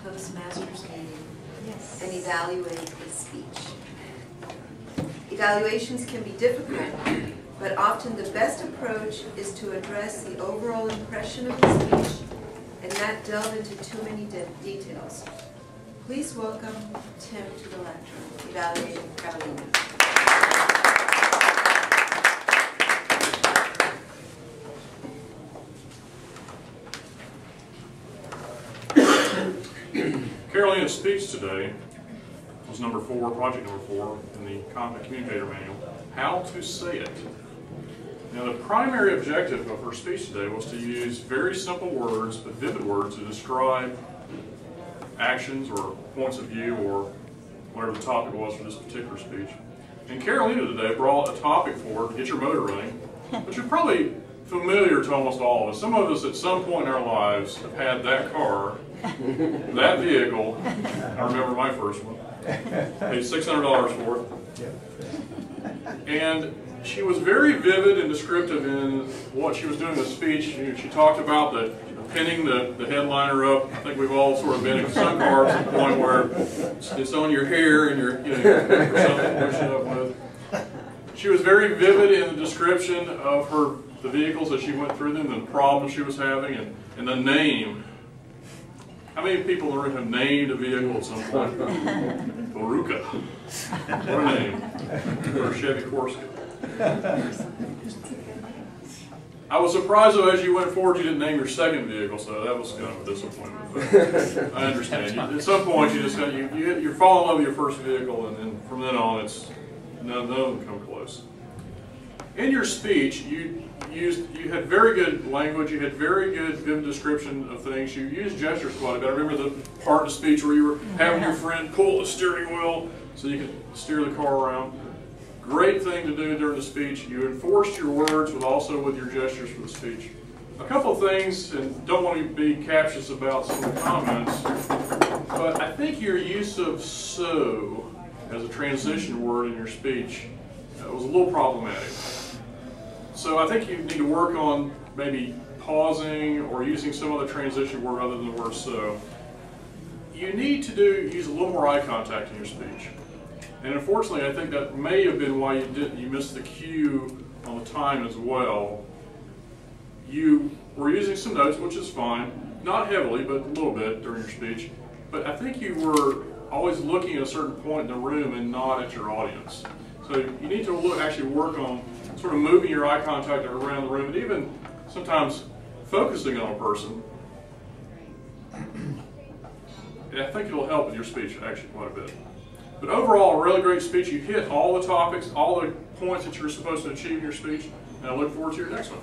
Toastmasters meeting Yes. and evaluate his speech. Evaluations can be difficult, but often the best approach is to address the overall impression of the speech and not delve into too many details. Please welcome Tim to the lectern, evaluating Carolina. Carolina's speech today was number 4, project number 4 in the Competent Communicator Manual, How to Say It. Now the primary objective of her speech today was to use very simple words, but vivid words, to describe actions or points of view or whatever the topic was for this particular speech. And Carolina today brought a topic forward, Get Your Motor Running, which is probably familiar to almost all of us. Some of us at some point in our lives have had that car, that vehicle. I remember my first one. Paid $600 for it. And she was very vivid and descriptive in what she was doing in the speech. She talked about pinning the headliner up. I think we've all sort of been in some cars at the point where it's on your hair and you're or something to push it up with. She was very vivid in the description of the vehicles as she went through them, the problems she was having, and the name. How many people in the room have named a vehicle at some point? Veruca. What a name. Or Chevy Corsica. I was surprised though as you went forward you didn't name your second vehicle, so that was kind of a disappointment. But I understand. At some point you just you fall in love with your first vehicle, and then from then on none of them come close. In your speech, you had very good language, you had very good vivid description of things, you used gestures quite a bit. I remember the part of the speech where you were having your friend pull the steering wheel so you could steer the car around. Great thing to do during the speech. You enforced your words also with your gestures for the speech. A couple of things, and don't want to be captious about some of the comments, but I think your use of so as a transition word in your speech was a little problematic. So I think you need to work on maybe pausing or using some other transition word other than the word so. You need to use a little more eye contact in your speech. And unfortunately, I think that may have been why you missed the cue on the time as well. You were using some notes, which is fine, not heavily, but a little bit during your speech. But I think you were always looking at a certain point in the room and not at your audience. So you need to actually work on sort of moving your eye contact around the room, and even sometimes focusing on a person. And I think it'll help with your speech actually quite a bit. But overall, a really great speech. You hit all the topics, all the points that you were supposed to achieve in your speech, and I look forward to your next one.